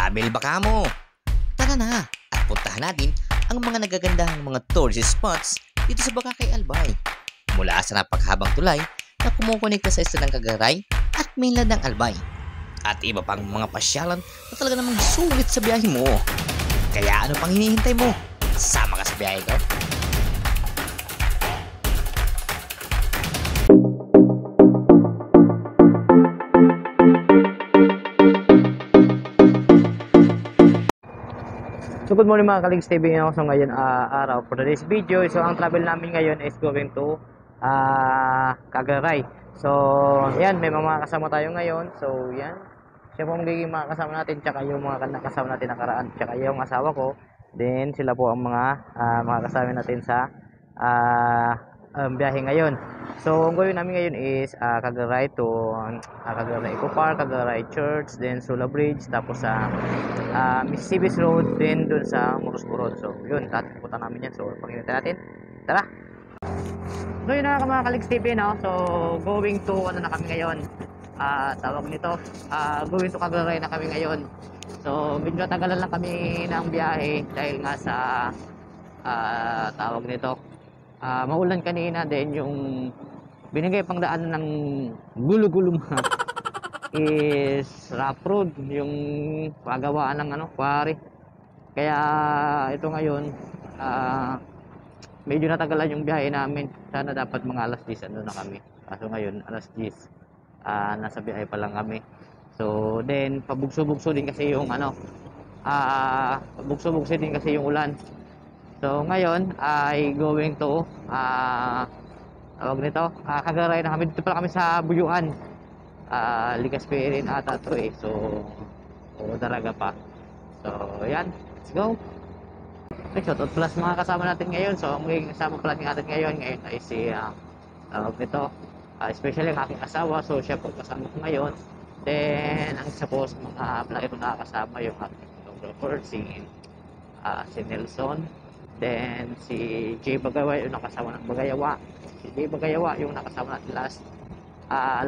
Travel baka mo? Tara na at puntahan natin ang mga nagagandahang mga tourist spots dito sa Boracay Albay. Mula sa napakahabang tulay na kumukonekta sa isla ng Cagaray at mainland ng Albay. At iba pang mga pasyalan na talaga namang sulit sa biyahe mo. Kaya ano pang hinihintay mo? Sama ka sa biyahe ko. So good morning mga Kaligs TV. So ngayon araw for today's video. So ang travel namin ngayon is going to Cagaray. So yan, may mga kasama tayo ngayon. So yan, siya po magiging mga kasama natin, tsaka yung mga kasama natin nakaraan, tsaka yung asawa ko. Then sila po ang mga kasama natin sa biyahe ngayon. So ang gawin namin ngayon is Cagaray to Cagaray Eco Park, Cagaray Church, then Sula Bridge, tapos sa Mississippi Road, then dun sa Murusburod. So yun, pupunta namin yan. So pag-inintay natin, tara! So yun na mga Kaligs TV, no? So going to ano na kami ngayon, tawag nito, going to Cagaray na kami ngayon. So medyo tagalan lang kami ng biyahe dahil nga sa tawag nito, maulan kanina. Then yung binigay pang daan ng gulo-gulo is rough road, yung pagawaan ng quarry. Kaya ito ngayon, medyo natagalan yung biyahe namin. Sana dapat mga alas 10 ano na kami. Kaso ngayon alas 10, nasa biyahe pa lang kami. So then pabugso-bugso din kasi yung pabugso-bugso din kasi yung ulan. So ngayon ay going to tawag nito, Cagaray na kami. Dito pala kami sa Buyuan, Legazpi rin ata to eh. So Daraga pa. So yan, let's go. Okay, so plus mga kasama natin ngayon. So ang magiging kasama pala natin ngayon ay si tawag nito, especially ang aking asawa. So siya po kasama ko ngayon. Then ang isa po sa mga vlogger ko nakakasama, yung aking photographer, si Nelson. Then si Jay Bagayawa, yung nakasama ng Bagayawa. Si Jay Bagayawa yung nakasama natin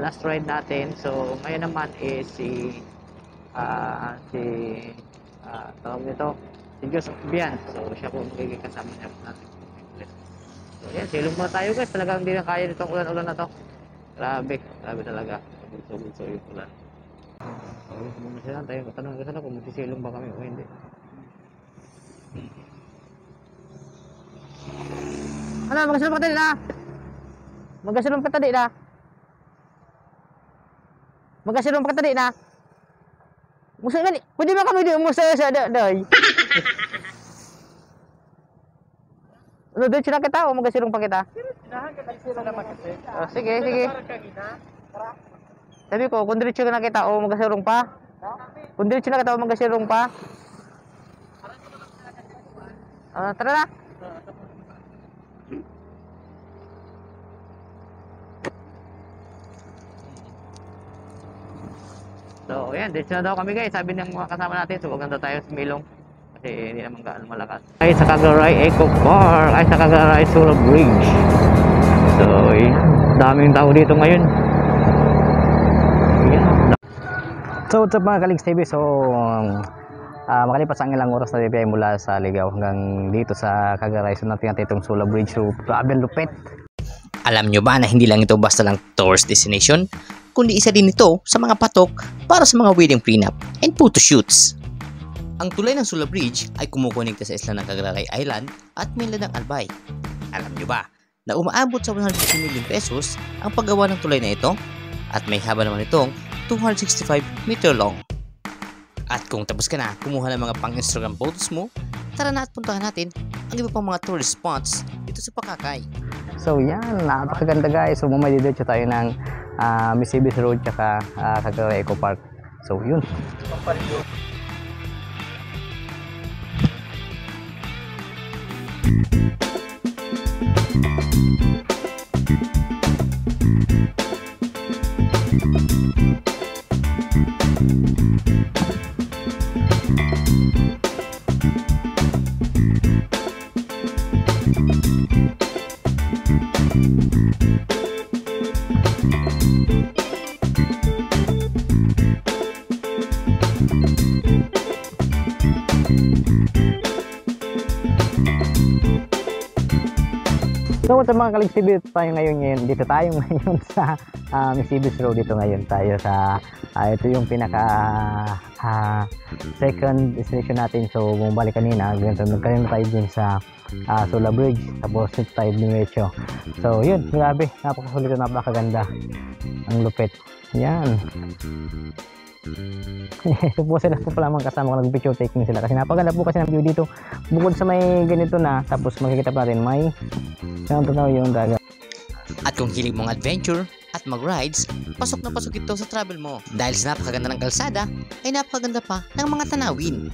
last ride natin. So ngayon naman is si tawag nito, si Joseph Bian. So siya po magiging kasama niya natin. So yan, silong muna tayo guys. Talagang hindi na kaya nitong ulan-ulan na to. Grabe talaga. Bulso yung ulan. Muna sila tayo, tanong ko sana kung magsisilong ba kami o hindi. Ano, magasilong pa tadi na? Magasilong pa tadi na? Magasilong pa tadi na? Musa gani, pwede ba kami di umusa sa day? Ano, doon sila kita o magasilong pa kita? Sige. Sabi ko, kung diretso ka na kita o magasilong pa? Kung diretso na kita o magasilong pa? Tara na! So ayan, dito na daw kami guys, sabi ng mga kasama natin. So huwag na daw tayo sumilong kasi hindi naman gaano malakas. Ay sa Cagaray Eco Park, ay sa Cagaray Sula Bridge. So ayan, daming tao dito ngayon. Ayan. So what's up mga Kaligs TV? So makalipas ang ilang oras na biyahe mula sa Ligaw hanggang dito sa Cagaray. So natin itong Sula Bridge. So grabe lupit. Alam nyo ba na hindi lang ito basta lang tourist destination, kundi isa din ito sa mga patok para sa mga wedding prenup and photo shoots. Ang tulay ng Sula Bridge ay kumukonekta sa isla ng Cagaray Island at mainland ng Albay. Alam nyo ba na umaabot sa 150 million pesos ang paggawa ng tulay na ito at may haba naman itong 265 meter long. At kung tapos ka na kumuha ng mga pang-Instagram photos mo, tara na at puntahan natin ang iba pang mga tourist spots dito sa Boracay. So yan, napakaganda guys. So mamadidiretso tayo ng Mississippi Road tsaka Cagaray Eco Park. So yun. So sa mga Kaligs TV, dito tayo ngayon sa Misibis Road. Dito ngayon tayo sa ito yung pinaka second destination natin. So bumalik kanina, nagkaroon tayo dun sa Sula Bridge, tapos dito tayo diretso. So yun, grabe, napakasulit at napakaganda. Ang lupit. Yan. So po sila po pala mga kasama ko, nag-picture taking sila kasi napaganda po kasi ng view dito. Bukod sa may ganito na, tapos makikita pa rin may yung dagat. At kung hilig mong adventure at mag-rides, pasok na pasok ito sa travel mo. Dahil sa napakaganda ng kalsada, ay napakaganda pa ng mga tanawin.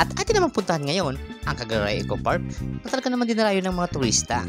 At atin naman puntahan ngayon ang Cagaray Eco Park na talaga naman dinarayo ng mga turista.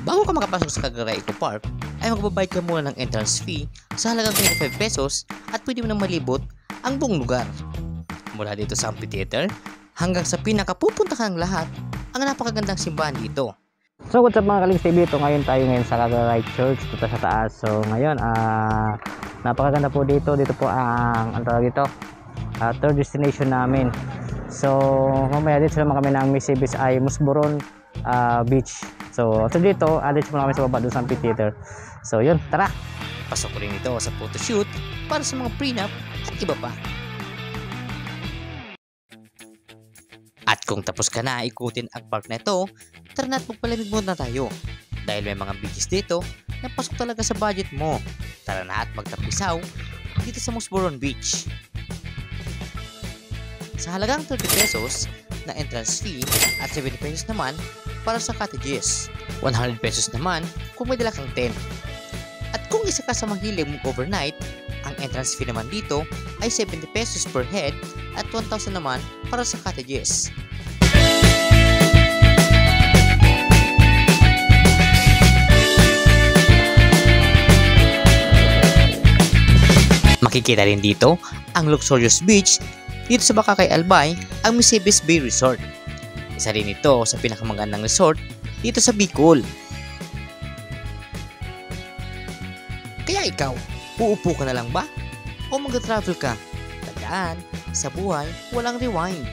Bago ka makapasok sa Cagaray Eco Park, ay magbabayad ka muna ng entrance fee sa halagang 25 pesos at pwede mo nang malibot ang buong lugar. Mula dito sa amphitheater hanggang sa pinakapupuntahan ng lahat ang napakagandang simbahan dito. So what's up mga Kaligs TV, ito ngayon tayo sa Cagaray Church, dito sa taas. So ngayon, napakaganda po dito. Dito po ang dito, third destination namin. So mamaya dito naman kami ng Misibis ay Musboron Beach. So after dito, dito muna kami sa baba doon sa amphitheater. So yun, tara! Pasok ko rin ito sa photoshoot para sa mga prenup at iba pa. At kung tapos ka na ikutin ang park na ito, tara na at magpalamig muna tayo. Dahil may mga beaches dito na pasok talaga sa budget mo. Tara na at magtapisaw dito sa Musboron Beach. Sa halagang 30 pesos na entrance fee at 70 pesos naman para sa cottages. 100 pesos naman kung may dala kang tent. At kung isa ka sa mahilig mong overnight, ang entrance fee naman dito ay 70 pesos per head at 1,000 naman para sa cottages. Makikita rin dito ang luxurious beach dito sa Bakakay Albay, ang Misibis Bay Resort. Isa rin ito sa pinakamagandang resort dito sa Bicol. Kaya ikaw, uupo ka na lang ba? O mag-travel ka? Tandaan, sa buhay, walang rewind.